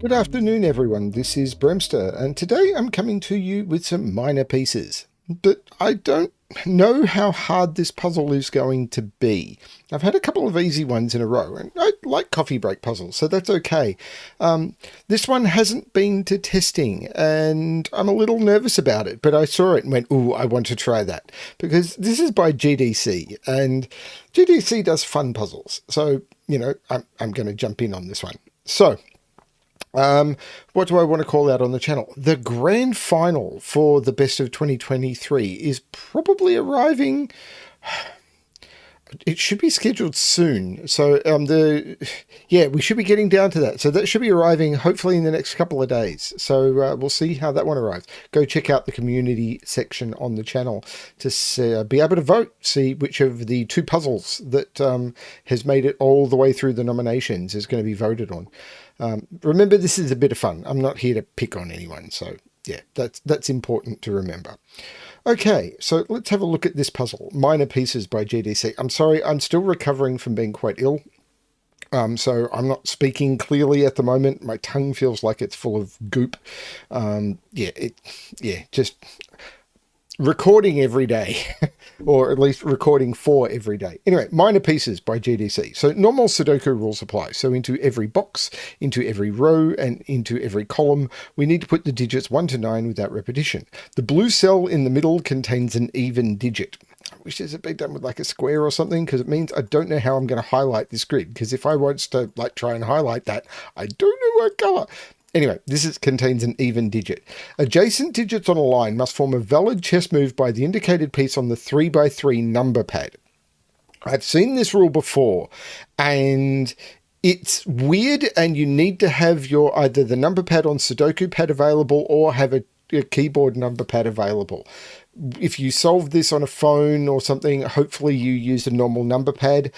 Good afternoon, everyone. This is BremSter, and today I'm coming to you with some minor pieces. But I don't know how hard this puzzle is going to be. I've had a couple of easy ones in a row, and I like coffee break puzzles, so that's okay. This one hasn't been to testing, and I'm a little nervous about it, but I saw it and went, ooh, I want to try that. Because this is by GDC, and GDC does fun puzzles. So, you know, I'm going to jump in on this one. So, what do I want to call out on the channel? The grand final for the best of 2023 is probably arriving. It should be scheduled soon. So, we should be getting down to that. So that should be arriving hopefully in the next couple of days. So we'll see how that one arrives. Go check out the community section on the channel to be able to vote, see which of the two puzzles that has made it all the way through the nominations is going to be voted on. Remember, this is a bit of fun. I'm not here to pick on anyone. So yeah, that's important to remember. Okay, so let's have a look at this puzzle. Minor Pieces by GDC. I'm sorry, I'm still recovering from being quite ill. So I'm not speaking clearly at the moment. My tongue feels like it's full of goop. Just recording every day, or at least recording for every day. Anyway, Minor Pieces by GDC. So normal Sudoku rules apply. So into every box, into every row, and into every column, we need to put the digits 1 to 9 without repetition. The blue cell in the middle contains an even digit. I wish this had been done with like a square or something, because it means I don't know how I'm going to highlight this grid, because if I want to like try and highlight that, I don't know what color. Anyway, this contains an even digit. Adjacent digits on a line must form a valid chess move by the indicated piece on the 3x3 number pad. I've seen this rule before, and it's weird, and you need to have your either the number pad on Sudoku pad available or have a keyboard number pad available. If you solve this on a phone or something, hopefully you use a normal number pad.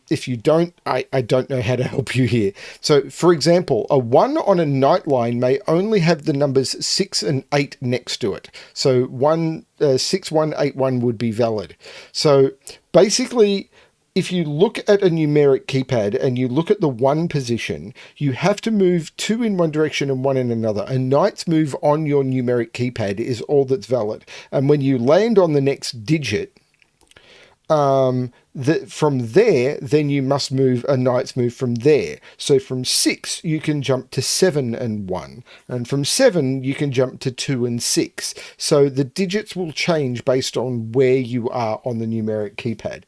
If you don't, I don't know how to help you here. So, for example, a 1 on a knight line may only have the numbers 6 and 8 next to it. So 6, 1, 8, 1 would be valid. So basically, if you look at a numeric keypad and you look at the 1 position, you have to move 2 in one direction and 1 in another. A knight's move on your numeric keypad is all that's valid. And when you land on the next digit, from there, then you must move a knight's move from there. So from 6, you can jump to 7 and 1. And from 7, you can jump to 2 and 6. So the digits will change based on where you are on the numeric keypad.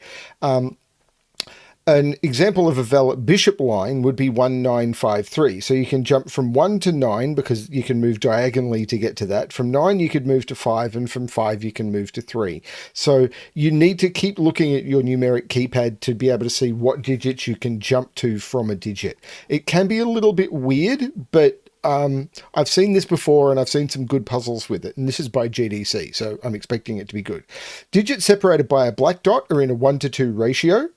An example of a valid bishop line would be 1, 9, 5, 3. So you can jump from 1 to 9 because you can move diagonally to get to that. From 9, you could move to 5, and from 5, you can move to 3. So you need to keep looking at your numeric keypad to be able to see what digits you can jump to from a digit. It can be a little bit weird, but I've seen this before, and I've seen some good puzzles with it, and this is by GDC, so I'm expecting it to be good. Digits separated by a black dot are in a 1 to 2 ratio.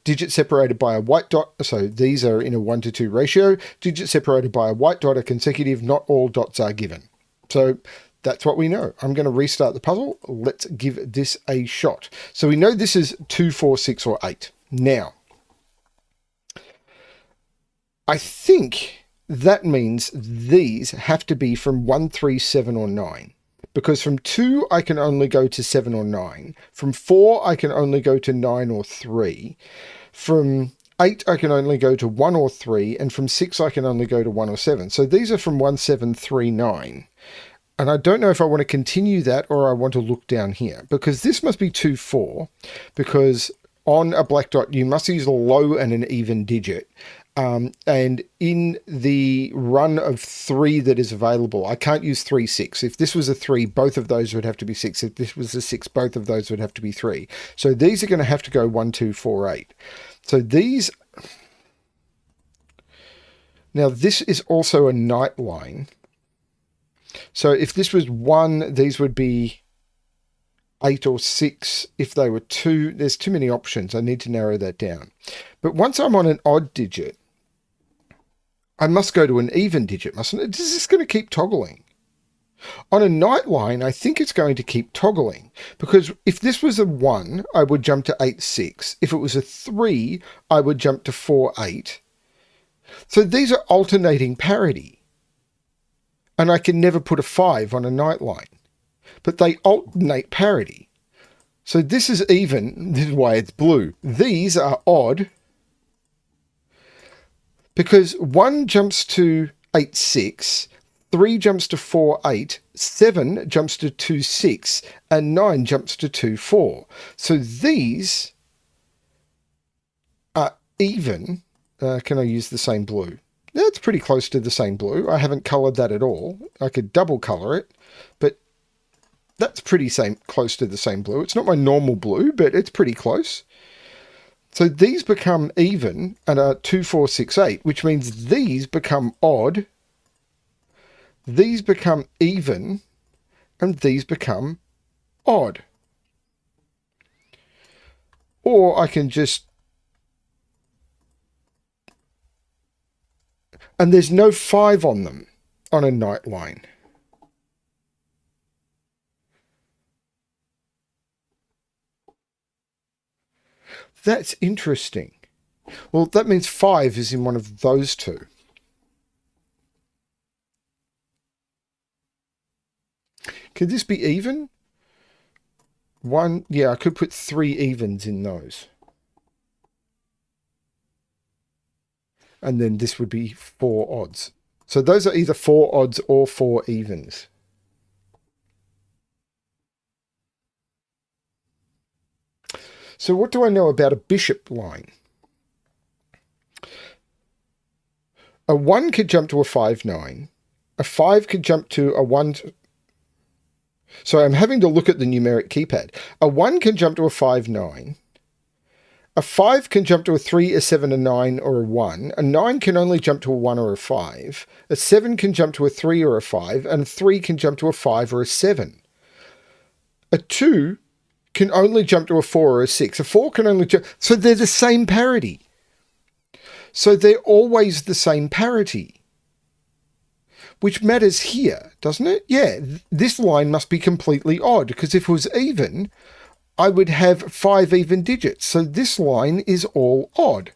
Digits separated by a white dot, so these are in a 1 to 2 ratio. Digits separated by a white dot are consecutive. Not all dots are given. So that's what we know. I'm going to restart the puzzle. Let's give this a shot. So we know this is 2, 4, 6, or 8. Now, I think that means these have to be from 1, 3, 7, or 9. Because from 2, I can only go to 7 or 9. From 4, I can only go to 9 or 3. From 8, I can only go to 1 or 3. And from 6, I can only go to 1 or 7. So these are from 1, 7, 3, 9. And I don't know if I want to continue that or I want to look down here. Because this must be 2, 4. Because on a black dot, you must use a low and an even digit. And in the run of 3 that is available, I can't use 3, 6. If this was a 3, both of those would have to be 6. If this was a 6, both of those would have to be 3. So these are going to have to go 1, 2, 4, 8. So these... Now this is also a knight line. So if this was 1, these would be 8 or 6. If they were 2, there's too many options. I need to narrow that down. But once I'm on an odd digit, I must go to an even digit, mustn't it? Is this going to keep toggling? On a knight line, I think it's going to keep toggling, because if this was a 1, I would jump to 8, 6. If it was a 3, I would jump to 4, 8. So these are alternating parity. and I can never put a 5 on a night line. But they alternate parity. So this is even, this is why it's blue. These are odd because 1 jumps to 8, 6, 3 jumps to 4, 8, 7 jumps to 2, 6, and 9 jumps to 2, 4. So these are even. Can I use the same blue? That's pretty close to the same blue. I haven't coloured that at all. I could double colour it, but that's pretty close to the same blue. It's not my normal blue, but it's pretty close. So these become even and are 2, 4, 6, 8, which means these become odd. These become even, and these become odd. Or I can just... And there's no 5 on them on a night line. That's interesting. Well, that means 5 is in one of those two. Could this be even? 1, yeah, I could put 3 evens in those. And then this would be 4 odds. So those are either 4 odds or 4 evens. So what do I know about a bishop line? A 1 could jump to a 5, 9. A 5 could jump to a 1... So I'm having to look at the numeric keypad. A 1 can jump to a 5, 9. A 5 can jump to a 3, a 7, a 9, or a 1. A 9 can only jump to a 1 or a 5. A 7 can jump to a 3 or a 5. And a 3 can jump to a 5 or a 7. A 2 can only jump to a 4 or a 6. A 4 can only jump... So they're the same parity. So they're always the same parity. Which matters here, doesn't it? Yeah, this line must be completely odd, because if it was even, I would have 5 even digits. So this line is all odd.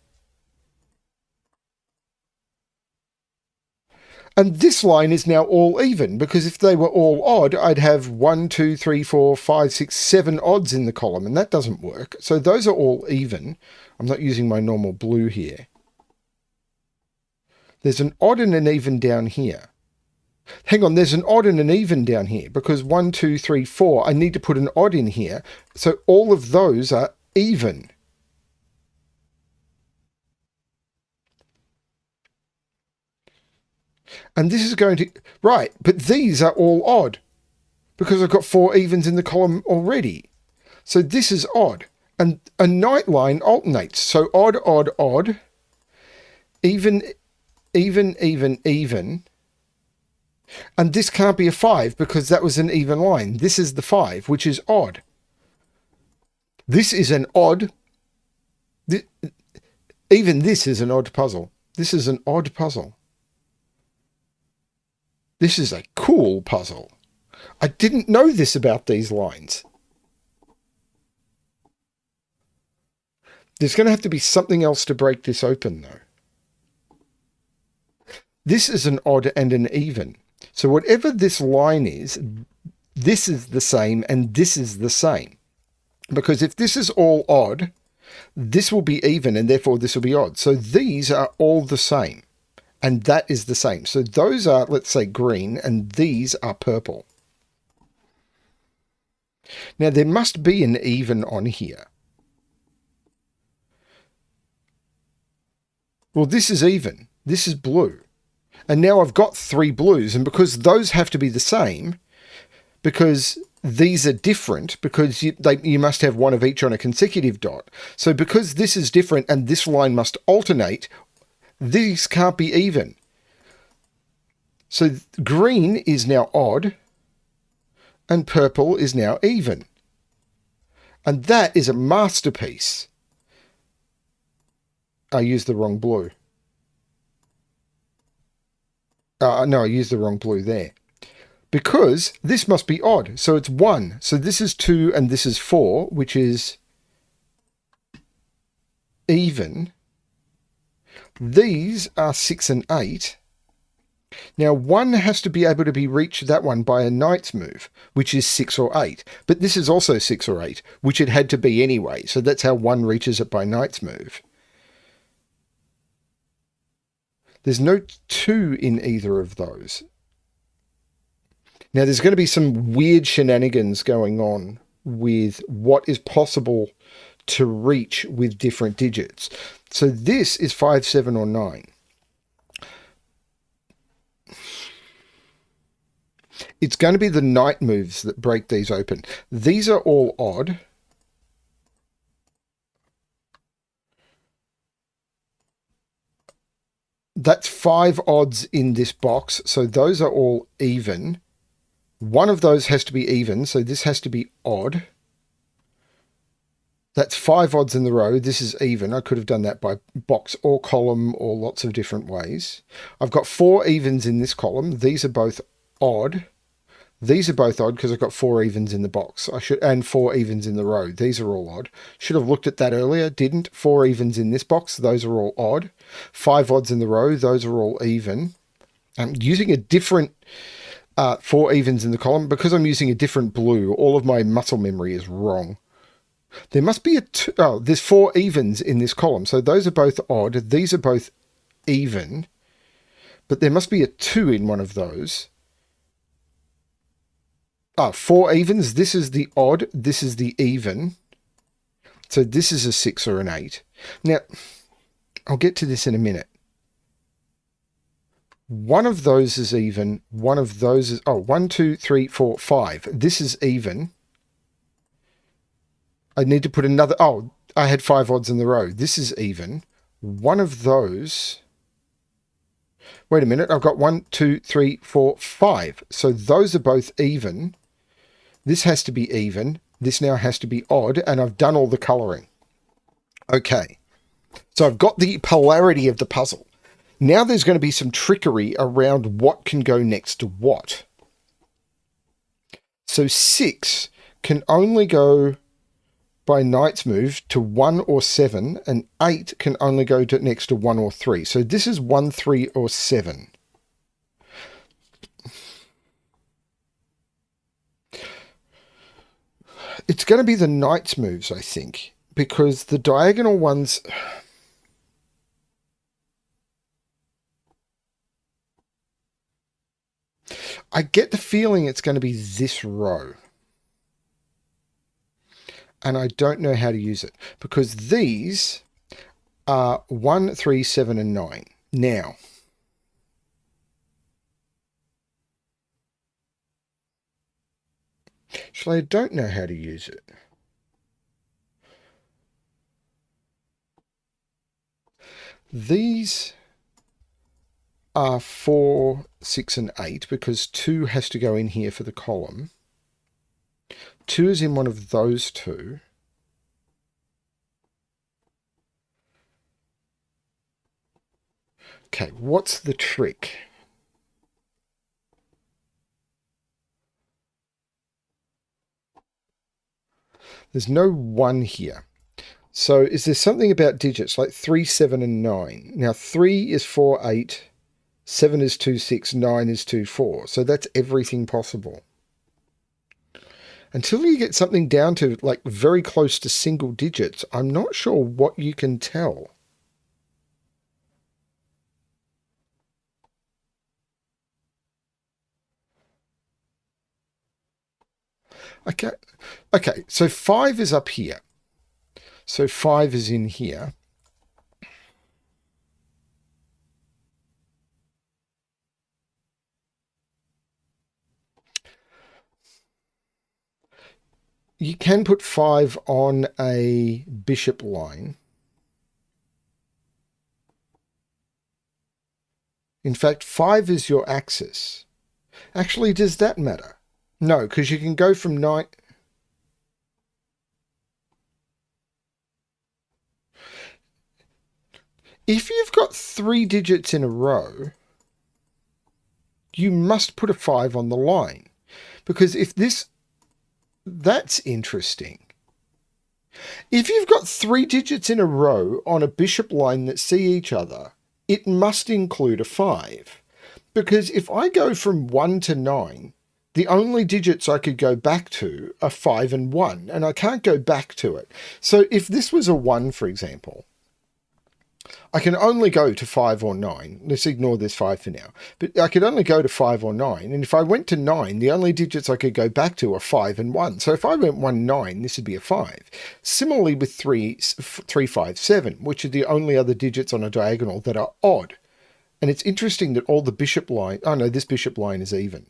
And this line is now all even, because if they were all odd, I'd have 1, 2, 3, 4, 5, 6, 7 odds in the column, and that doesn't work. So those are all even. I'm not using my normal blue here. There's an odd and an even down here. Hang on, there's an odd and an even down here, because 1, 2, 3, 4, I need to put an odd in here. So all of those are even. And this is going to... Right, but these are all odd, because I've got 4 evens in the column already. So this is odd. And a night line alternates. So odd, odd, odd. Even, even, even, even. And this can't be a 5 because that was an even line. This is the 5, which is odd. This is an odd... Even this is an odd puzzle. This is an odd puzzle. This is a cool puzzle. I didn't know this about these lines. There's going to have to be something else to break this open, though. This is an odd and an even. So whatever this line is, this is the same and this is the same. Because if this is all odd, this will be even and therefore this will be odd. So these are all the same. And that is the same. So those are, let's say, green, and these are purple. Now, there must be an even on here. Well, this is even. This is blue. And now I've got 3 blues, and because those have to be the same, because these are different, because you must have one of each on a consecutive dot. So because this is different and this line must alternate, these can't be even. So green is now odd and purple is now even. And that is a masterpiece. I used the wrong blue. No, I used the wrong blue there. Because this must be odd. So it's 1. So this is 2 and this is 4, which is even. These are 6 and 8. Now, 1 has to be able to be reached, that one, by a knight's move, which is 6 or 8. But this is also 6 or 8, which it had to be anyway. So that's how 1 reaches it by knight's move. There's no 2 in either of those. Now, there's going to be some weird shenanigans going on with what is possible to reach with different digits. So this is 5, 7, or 9. It's going to be the knight moves that break these open. These are all odd. That's 5 odds in this box, so those are all even. One of those has to be even, so this has to be odd. That's 5 odds in the row. This is even. I could have done that by box or column or lots of different ways. I've got 4 evens in this column. These are both odd. These are both odd because I've got 4 evens in the box. And 4 evens in the row. These are all odd. Should have looked at that earlier. Didn't. 4 evens in this box. Those are all odd. 5 odds in the row. Those are all even. I'm using a different 4 evens in the column because I'm using a different blue. All of my muscle memory is wrong. There must be there's 4 evens in this column. So those are both odd. These are both even. But there must be a 2 in one of those. 4 evens. This is the odd. This is the even. So this is a 6 or an 8. Now, I'll get to this in a minute. One of those is even. One of those is... 1, 2, 3, 4, 5. This is even. I need to put another... I had 5 odds in the row. This is even. One of those... Wait a minute. I've got 1, 2, 3, 4, 5. So those are both even. This has to be even. This now has to be odd. And I've done all the colouring. Okay. So I've got the polarity of the puzzle. Now there's going to be some trickery around what can go next to what. So 6 can only go by knight's move to 1 or 7, and 8 can only go next to 1 or 3. So this is 1, 3, or 7. It's going to be the knight's moves, I think, because the diagonal ones... I get the feeling it's going to be this row. And I don't know how to use it because these are 1, 3, 7, and 9. Now, actually, I don't know how to use it. These are 4, 6, and 8 because 2 has to go in here for the column. 2 is in one of those 2. Okay, what's the trick? There's no 1 here. So is there something about digits like 3, 7, and 9? Now 3 is 4, 8. 7 is 2, 6. 9 is 2, 4. So that's everything possible. Until you get something down to like very close to single digits, I'm not sure what you can tell. Okay, so 5 is up here. So 5 is in here. You can put 5 on a bishop line. In fact, 5 is your axis. Actually, does that matter? No, because you can go from 9... If you've got 3 digits in a row, you must put a 5 on the line. Because if this... That's interesting. If you've got 3 digits in a row on a bishop line that see each other, it must include a 5. Because if I go from 1 to 9, the only digits I could go back to are 5 and 1, and I can't go back to it. So if this was a 1, for example, I can only go to 5 or 9. Let's ignore this 5 for now. But I could only go to 5 or 9. And if I went to 9, the only digits I could go back to are 5 and 1. So if I went 1, 9, this would be a 5. Similarly with 3, 5, 7, which are the only other digits on a diagonal that are odd. And it's interesting that all the bishop line... Oh, no, this bishop line is even.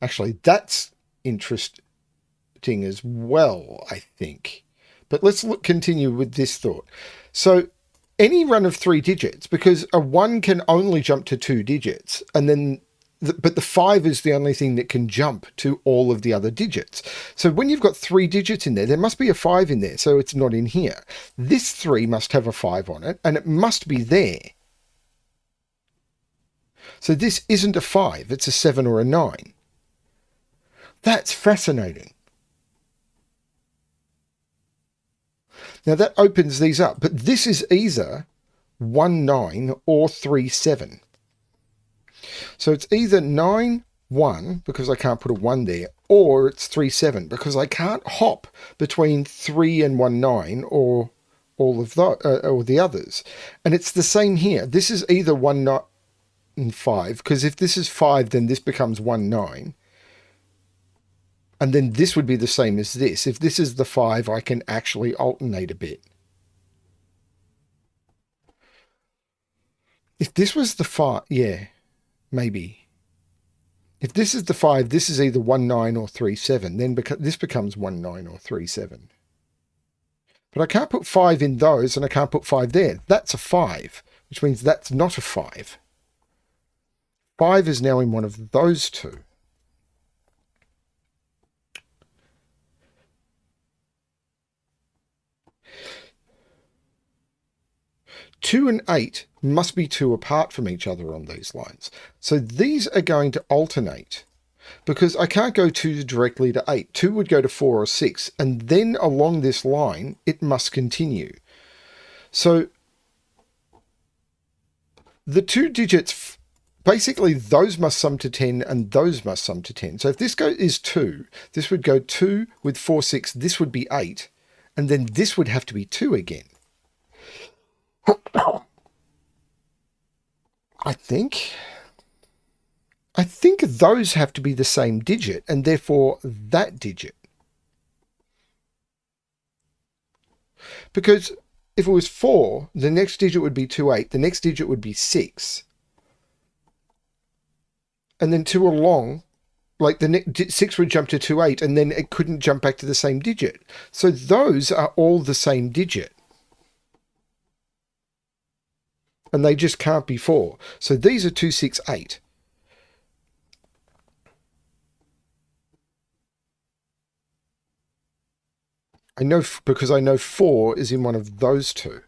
Actually, that's interesting as well, I think. But let's continue with this thought. So any run of 3 digits, because a 1 can only jump to 2 digits, and then but the 5 is the only thing that can jump to all of the other digits. So when you've got 3 digits in there, there must be a 5 in there, so it's not in here. This 3 must have a 5 on it, and it must be there. So this isn't a 5, it's a 7 or a 9. That's fascinating. Now that opens these up, but this is either 1, 9 or 3, 7. So it's either 9, 1, because I can't put a 1 there, or it's 3, 7, because I can't hop between 3 and 1, 9 or all of or the others. And it's the same here. This is either 1, 9 and 5, because if this is 5, then this becomes 1, 9. And then this would be the same as this. If this is the 5, I can actually alternate a bit. If this was the 5, yeah, maybe. If this is the 5, this is either 1, 9 or 3, 7. Then this becomes 1, 9 or 3, 7. But I can't put 5 in those, and I can't put 5 there. That's a 5, which means that's not a 5. 5 is now in one of those two. 2 and 8 must be 2 apart from each other on these lines. So these are going to alternate because I can't go 2 directly to 8. 2 would go to 4 or 6, and then along this line, it must continue. So the 2 digits, basically those must sum to 10 and those must sum to 10. So if this is 2, this would go 2 with 4, 6, this would be 8, and then this would have to be 2 again. I think those have to be the same digit, and therefore that digit. Because if it was 4, the next digit would be 2, 8, the next digit would be 6. And then 2 along, like the 6 would jump to 2, 8, and then it couldn't jump back to the same digit. So those are all the same digit. And they just can't be 4. So these are 2, 6, 8. I know because I know 4 is in one of those two.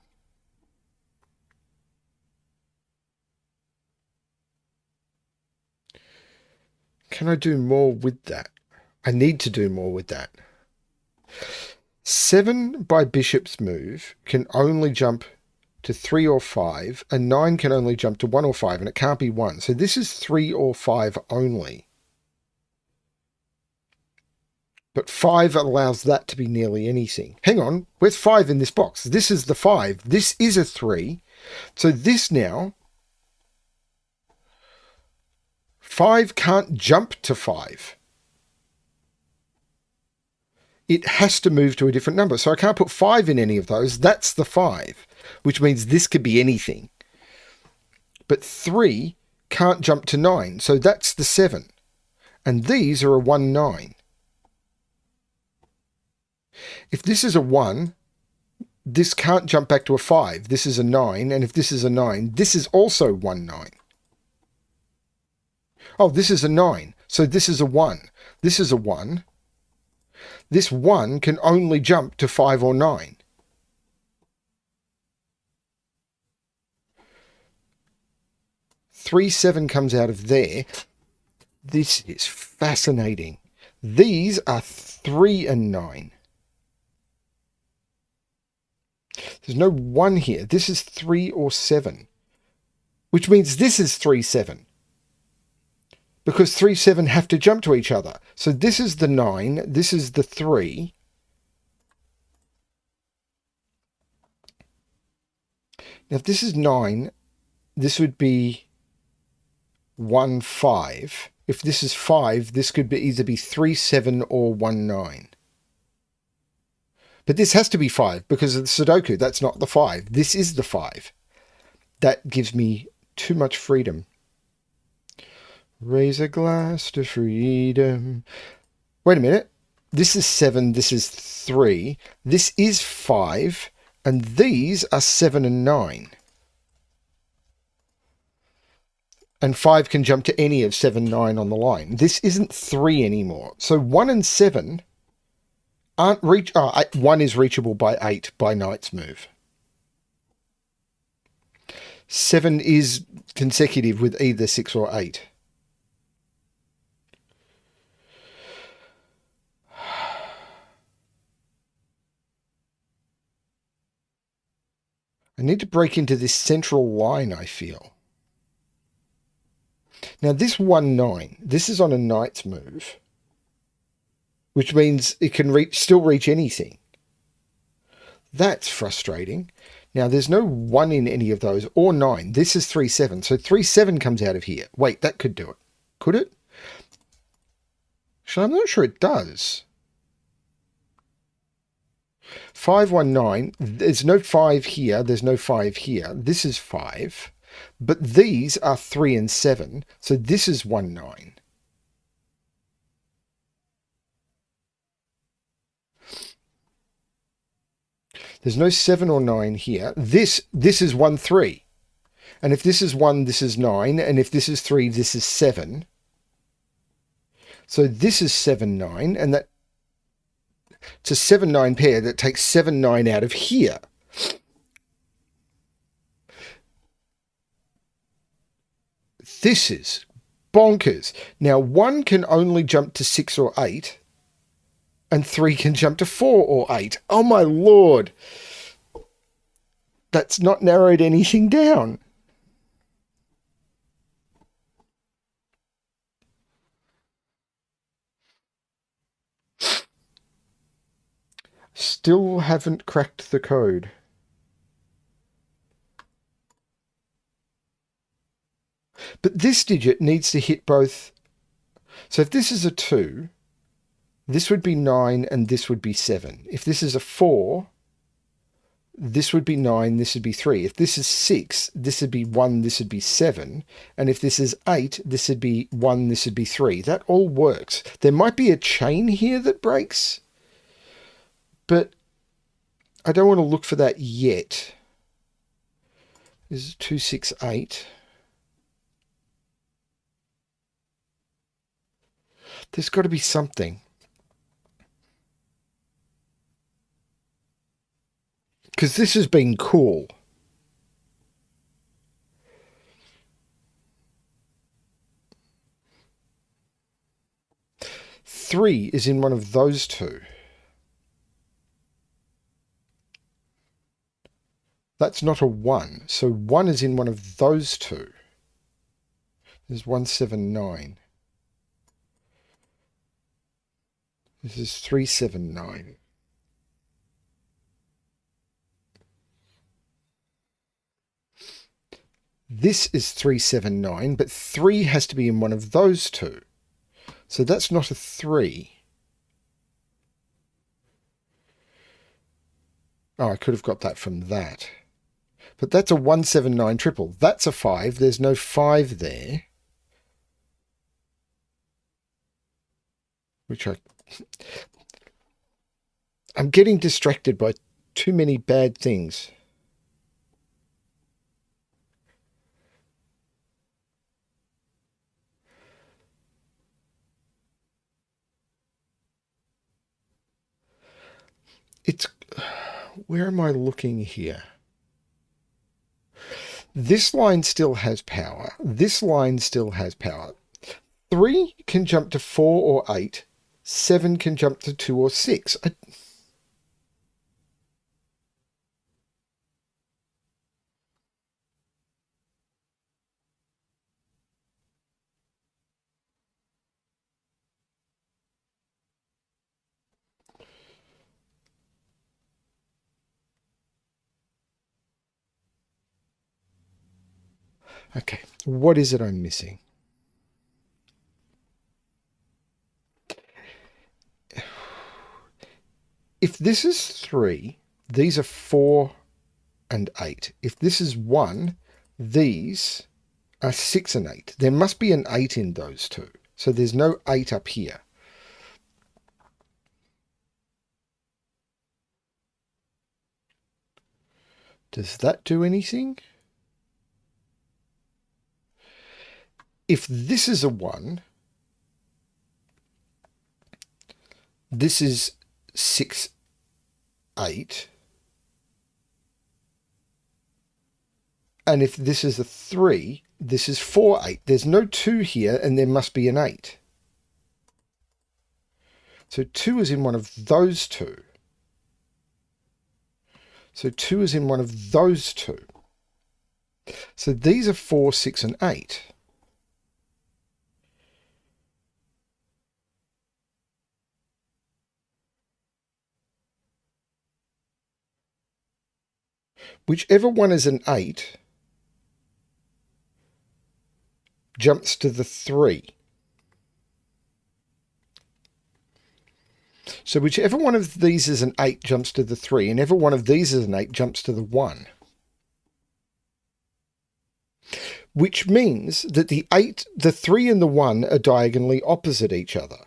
Can I do more with that? I need to do more with that. 7 by bishop's move can only jump to 3 or 5, and 9 can only jump to 1 or 5, and it can't be 1. So this is 3 or 5 only. But 5 allows that to be nearly anything. Hang on, where's 5 in this box? This is the 5. This is a 3. So this now, 5 can't jump to 5. It has to move to a different number. So I can't put 5 in any of those. That's the 5, which means this could be anything. But 3 can't jump to 9. So that's the 7. And these are a 1, 9. If this is a 1, this can't jump back to a 5. This is a 9. And if this is a 9, this is also 1, 9. Oh, this is a 9. So this is a 1. This is a 1. This 1 can only jump to 5 or 9. Three, 7 comes out of there. This is fascinating. These are 3 and 9. There's no 1 here. This is 3 or 7, which means this is 3, 7. because 3, 7 have to jump to each other. So this is the 9, this is the 3. Now if this is 9, this would be 1, 5. If this is 5, this could either be 3, 7 or 1, 9. But this has to be 5 because of the Sudoku. That's not the 5. This is the 5. That gives me too much freedom. Raise a glass to freedom. Wait a minute. This is 7. This is 3. This is 5. And these are 7 and 9. And 5 can jump to any of 7, 9 on the line. This isn't 3 anymore. So 1 and 7 aren't 1 is reachable by 8 by knight's move. 7 is consecutive with either 6 or 8. I need to break into this central line, I feel. Now this 1, 9, this is on a knight's move, which means it can still reach anything. That's frustrating. Now there's no 1 in any of those, or 9. This is 3, 7. So 3, 7 comes out of here. Wait, that could do it. Could it? I'm not sure it does. 5, 1, 9. There's no 5 here. There's no 5 here. This is 5. But these are 3 and 7. So this is 1, 9. There's no 7 or 9 here. This is 1, 3. And if this is 1, this is 9. And if this is 3, this is 7. So this is 7, 9. And that it's a 7, 9 pair that takes 7, 9 out of here. This is bonkers. Now 1 can only jump to 6 or 8. And 3 can jump to 4 or 8. Oh my lord. That's not narrowed anything down. Still haven't cracked the code. But this digit needs to hit both. So if this is a 2, this would be 9 and this would be 7. If this is a 4, this would be 9, this would be 3. If this is 6, this would be 1, this would be 7. And if this is 8, this would be 1, this would be 3. That all works. There might be a chain here that breaks, but I don't want to look for that yet. This is 2, 6, 8. There's got to be something. Because this has been cool. Three is in one of those two. That's not a 1. So 1 is in one of those two. There's 1, 7, 9. This is 3, 7, 9. This is 3, 7, 9, but 3 has to be in one of those two. So that's not a 3. Oh, I could have got that from that. But that's a 1, 7, 9 triple. That's a 5. There's no 5 there. Which I'm getting distracted by too many bad things. Where am I looking here? This line still has power. This line still has power. 3 can jump to 4 or 8. 7 can jump to 2 or 6. Okay, what is it I'm missing? If this is 3, these are 4 and 8. If this is 1, these are 6 and 8. There must be an 8 in those two. So there's no 8 up here. Does that do anything? If this is a 1, this is 6, 8. And if this is a 3, this is 4, 8. There's no 2 here, and there must be an 8. So 2 is in one of those two. So 2 is in one of those two. So these are 4, 6, and 8. Whichever one is an 8 jumps to the 3. So whichever one of these is an 8 jumps to the 3, and every one of these is an 8 jumps to the 1. Which means that the 3 and the 1 are diagonally opposite each other.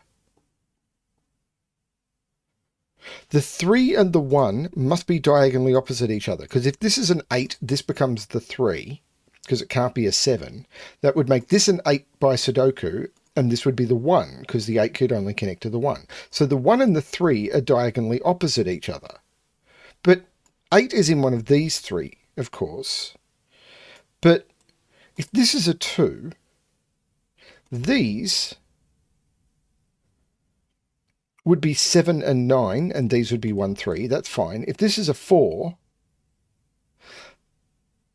The 3 and the 1 must be diagonally opposite each other, because if this is an 8, this becomes the 3, because it can't be a 7. That would make this an 8 by Sudoku, and this would be the 1, because the 8 could only connect to the 1. So the 1 and the 3 are diagonally opposite each other. But 8 is in one of these 3, of course. But if this is a 2, these would be 7 and 9, and these would be 1, 3. That's fine. If this is a 4,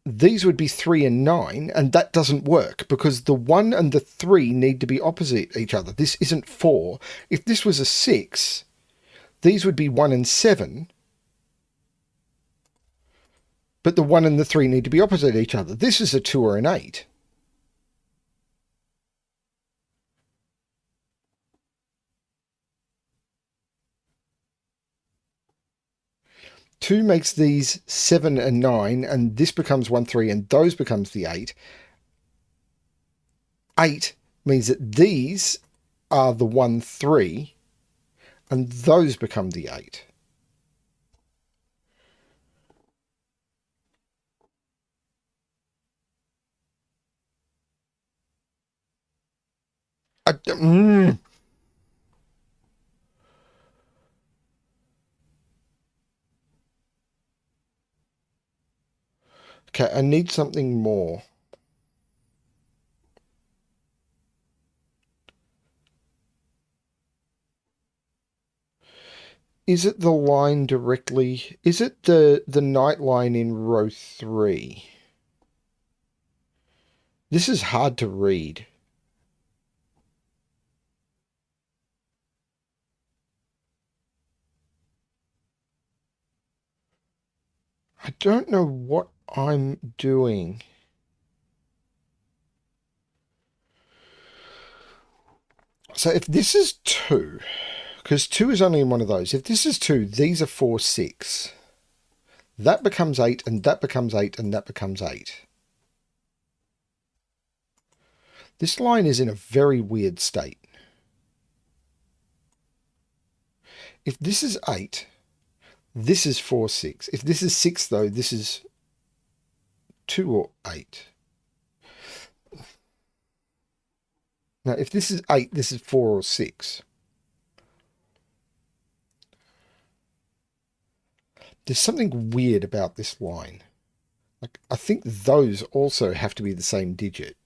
these would be 3 and 9, and that doesn't work because the 1 and the 3 need to be opposite each other. This isn't 4. If this was a 6, these would be 1 and 7, but the 1 and the 3 need to be opposite each other. This is a 2 or an 8. Two makes these 7 and 9, and this becomes 1, 3, and those becomes the 8. 8 means that these are the 1, 3, and those become the 8. Okay, I need something more. Is it the line directly? Is it the night line in row 3? This is hard to read. I don't know what I'm doing. So if this is 2, because 2 is only in one of those. If this is 2, these are 4, 6. That becomes 8, and that becomes 8, and that becomes 8. This line is in a very weird state. If this is 8, this is 4, 6. If this is 6, though, this is 2 or 8. Now, if this is 8, this is 4 or 6. There's something weird about this line. Like, I think those also have to be the same digit.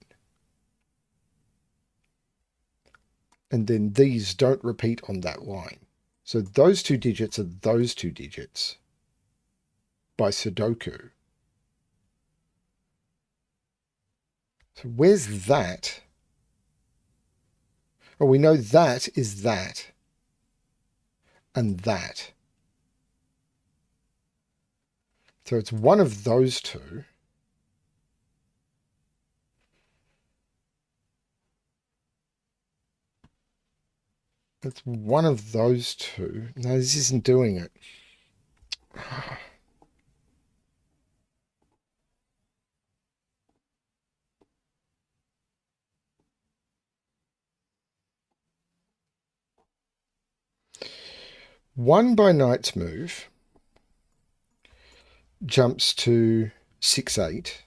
And then these don't repeat on that line. So those two digits are those two digits by Sudoku. So where's that? Oh, we know that is that. And that. So it's one of those two. It's one of those two. No, this isn't doing it. One by knight's move jumps to 6-8,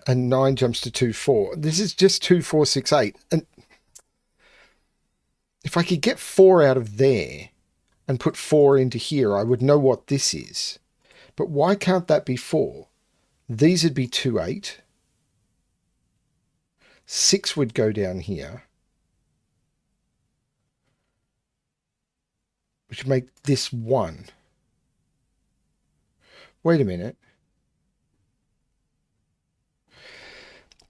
and 9 jumps to 2-4. This is just 2-4, 6-8. And if I could get 4 out of there and put 4 into here, I would know what this is. But why can't that be 4? These would be 2-8. 6 would go down here, which would make this 1. Wait a minute.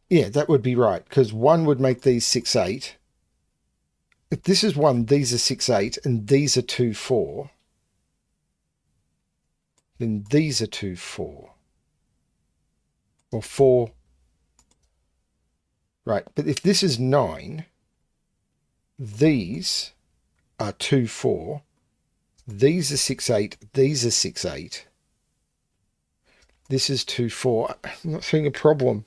Yeah, that would be right, because 1 would make these 6-8. If this is 1, these are 6-8, and these are 2-4. Then these are 2-4. Or 4. Right, but if this is 9, these are 2-4. These are 6-8. These are 6-8. This is 2-4. I'm not seeing a problem.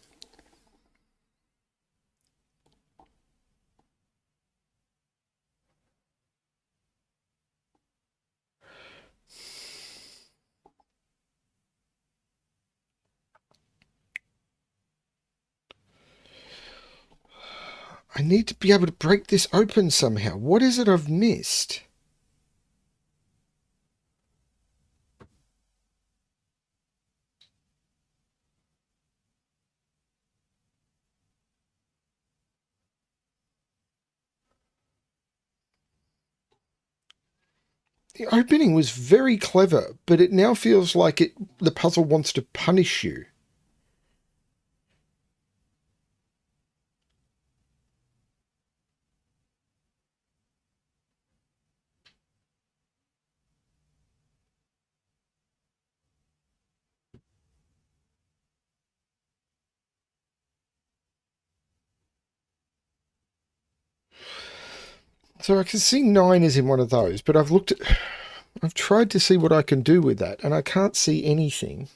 I need to be able to break this open somehow. What is it I've missed? The opening was very clever, but it now feels like the puzzle wants to punish you. So I can see 9 is in one of those, but I've tried to see what I can do with that, and I can't see anything.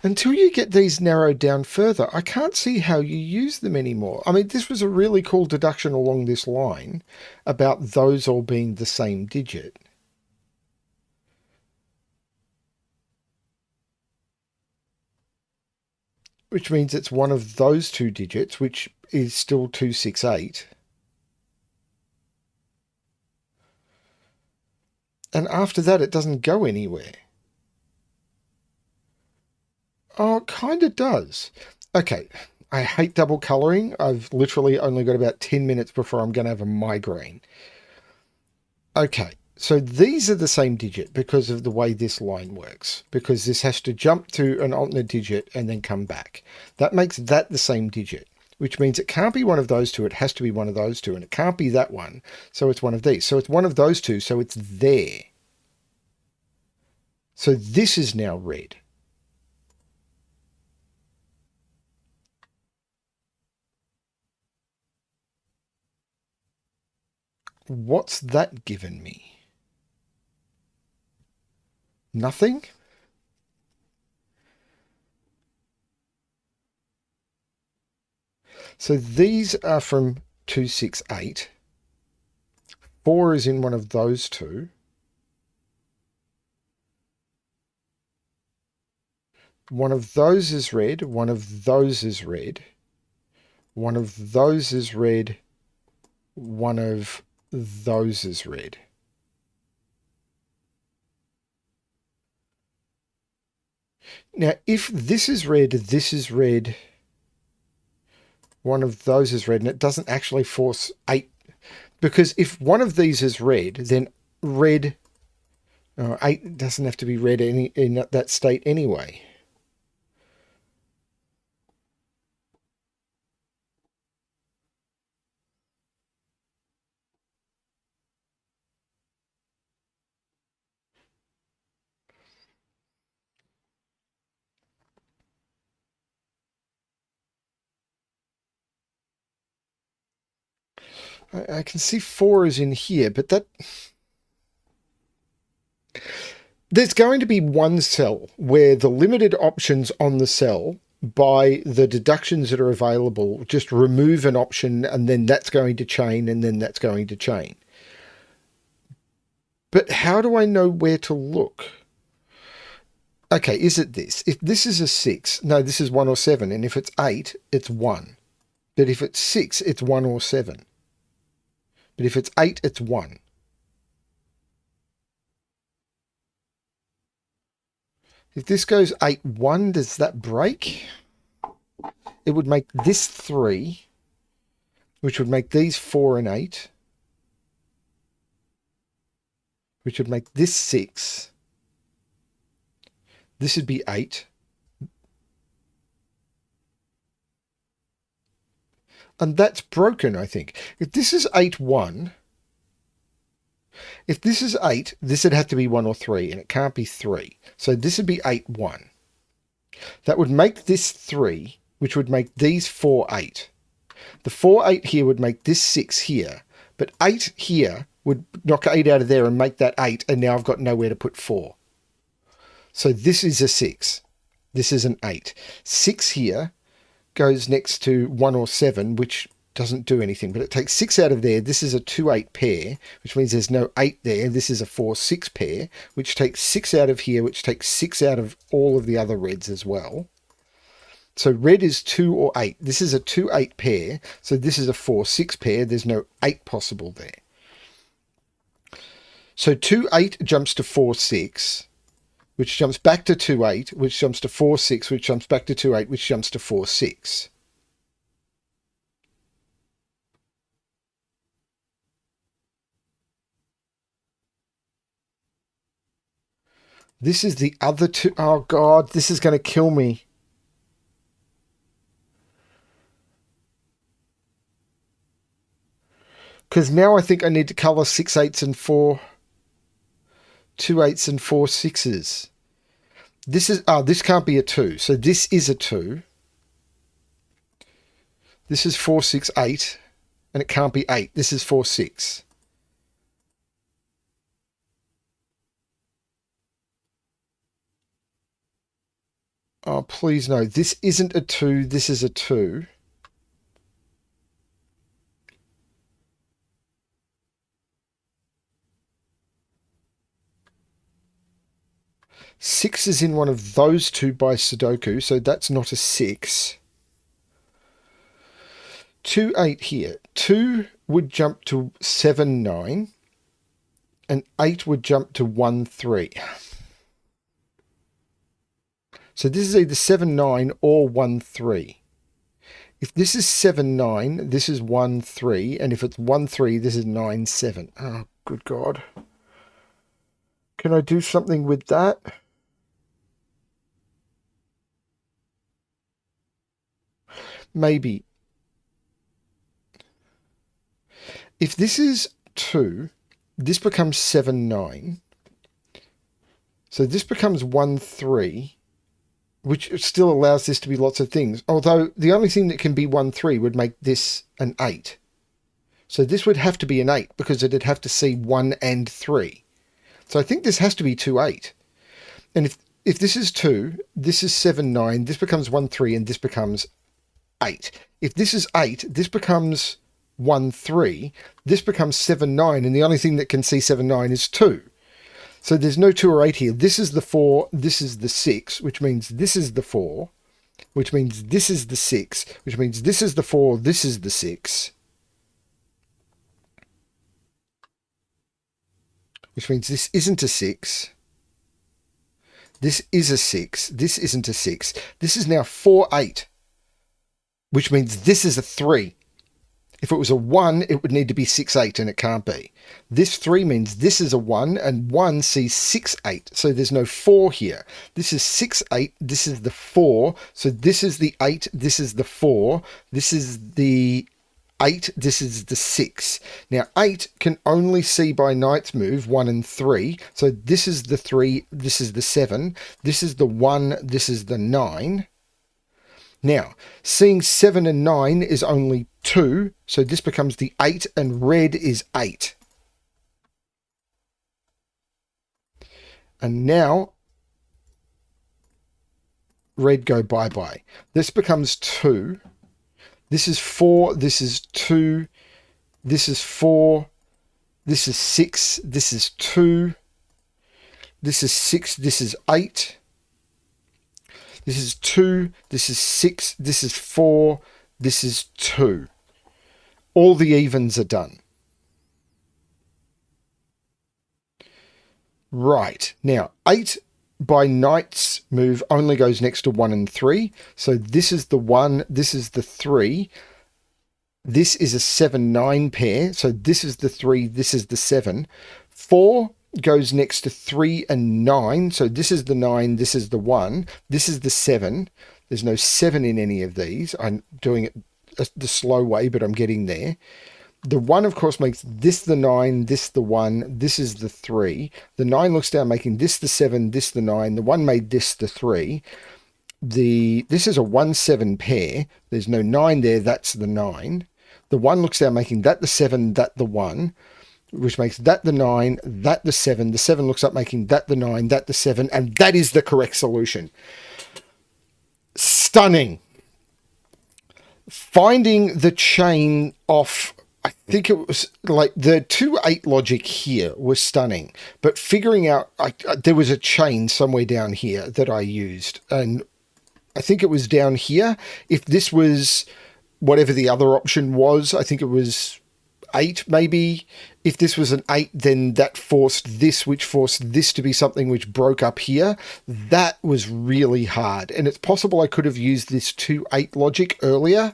Until you get these narrowed down further, I can't see how you use them anymore. I mean, this was a really cool deduction along this line about those all being the same digit. Which means it's one of those two digits, which is still 268. And after that, it doesn't go anywhere. Oh, it kind of does. Okay, I hate double colouring. I've literally only got about 10 minutes before I'm going to have a migraine. Okay, so these are the same digit because of the way this line works, because this has to jump to an alternate digit and then come back. That makes that the same digit, which means it can't be one of those two. It has to be one of those two, and it can't be that one. So it's one of these. So it's one of those two, so it's there. So this is now red. What's that given me? Nothing? So these are from 268. 4 is in one of those two. One of those is red. One of those is red. One of those is red. One of those is red. Now, if this is red, this is red, one of those is red, and it doesn't actually force 8. Because if one of these is red, then red... 8 doesn't have to be read in that state anyway. I can see 4 is in here, but there's going to be one cell where the limited options on the cell by the deductions that are available just remove an option, and then that's going to chain, and then that's going to chain. But how do I know where to look? Okay, is it this? If this is a 6, no, this is 1 or 7. And if it's 8, it's 1. But if it's 6, it's 1 or 7. But if it's 8, it's 1. If this goes 8, 1, does that break? It would make this 3, which would make these 4 and 8, which would make this 6. This would be 8. And that's broken, I think. If this is 8, 1, if this is 8, this would have to be 1 or 3, and it can't be 3. So this would be 8, 1. That would make this 3, which would make these 4, 8. The 4, 8 here would make this 6 here, but 8 here would knock 8 out of there and make that 8, and now I've got nowhere to put 4. So this is a 6. This is an 8. 6 here goes next to 1 or 7, which doesn't do anything, but it takes 6 out of there. This is a 2-8 pair, which means there's no 8 there. This is a 4-6 pair, which takes 6 out of here, which takes 6 out of all of the other reds as well. So red is 2 or 8. This is a 2-8 pair, so this is a 4-6 pair. There's no 8 possible there. So 2-8 jumps to 4-6, which jumps back to 2-8, which jumps to 4-6, which jumps back to 2-8, which jumps to 4-6. This is the other 2. Oh, God, this is going to kill me. Because now I think I need to colour 6 8s and 2 8s and 4 6s. This can't be a 2. So this is a 2. This is 4 6 8, and it can't be 8. This is 4 6. Oh, please no. This isn't a 2. This is a 2. Six is in one of those 2 by Sudoku, so that's not a 6. 2 8 here. 2 would jump to 7 9, and 8 would jump to 1 3. So this is either 7 9 or 1 3. If this is 7 9, this is 1 3, and if it's 1 3, this is 9 7. Oh, good God. Can I do something with that? Maybe. If this is 2, this becomes 7 9. So this becomes 1 3, which still allows this to be lots of things. Although the only thing that can be 1 3 would make this an 8. So this would have to be an 8 because it'd have to see 1 and 3. So I think this has to be 2 8. And if this is 2, this is 7 9, this becomes 1 3, and this becomes 8. If this is 8, this becomes 1 3, this becomes 7 9, and the only thing that can see 7 9 is 2. So there's no 2 or 8 here. This is the 4, this is the 6, which means this is the 4, which means this is the 6, which means this is the 4, this is the 6, which means this isn't a 6, this is a 6, this isn't a 6. This is now 4 8, which means this is a 3. If it was a 1, it would need to be 6, 8, and it can't be. This 3 means this is a 1, and 1 sees 6, 8, so there's no 4 here. This is 6, 8, this is the 4, so this is the 8, this is the 4, this is the 8, this is the 6. Now 8 can only see by knight's move 1 and 3, so this is the 3, this is the 7, this is the 1, this is the 9. Now, seeing 7 and 9 is only 2, so this becomes the 8, and red is 8. And now, red go bye-bye. This becomes 2. This is 4, this is 2, this is 4, this is 6, this is 2, this is 6, this is 8. This is 2, this is 6, this is 4, this is 2. All the evens are done. Right, now 8 by knight's move only goes next to 1 and 3. So this is the 1, this is the 3. This is a 7-9 pair. So this is the 3, this is the 7. 4 goes next to 3 and 9. So this is the 9, this is the 1. This is the 7. There's no 7 in any of these. I'm doing it the slow way, but I'm getting there. The 1, of course, makes this the 9, this the 1, this is the 3. The 9 looks down, making this the 7, this the 9. The 1 made this the 3. This is a 1-7 pair. There's no 9 there, that's the 9. The 1 looks down, making that the 7, that the 1, which makes that the 9, that the 7. The 7 looks up, making that the 9, that the 7, and that is the correct solution. Stunning. Finding the chain off, I think it was like the 2-8 logic here was stunning, but figuring out there was a chain somewhere down here that I used, and I think it was down here. If this was whatever the other option was, I think it was 8 maybe. If this was an 8, then that forced this, which forced this to be something which broke up here. That was really hard, and it's possible I could have used this 2-8 logic earlier.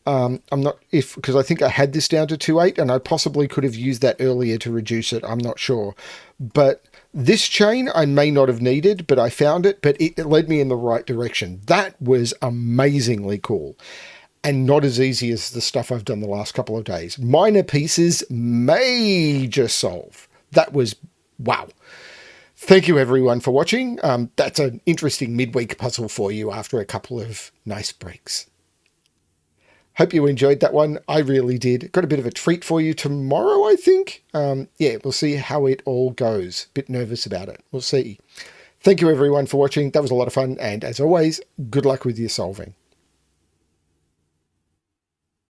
I'm not, because I think I had this down to 2-8, and I possibly could have used that earlier to reduce it. I'm not sure. But this chain I may not have needed, but I found it, but it led me in the right direction. That was amazingly cool, and not as easy as the stuff I've done the last couple of days. Minor pieces, major solve. That was, wow. Thank you everyone for watching. That's an interesting midweek puzzle for you after a couple of nice breaks. Hope you enjoyed that one. I really did. Got a bit of a treat for you tomorrow, I think. Yeah, we'll see how it all goes. Bit nervous about it. We'll see. Thank you everyone for watching. That was a lot of fun. And as always, good luck with your solving.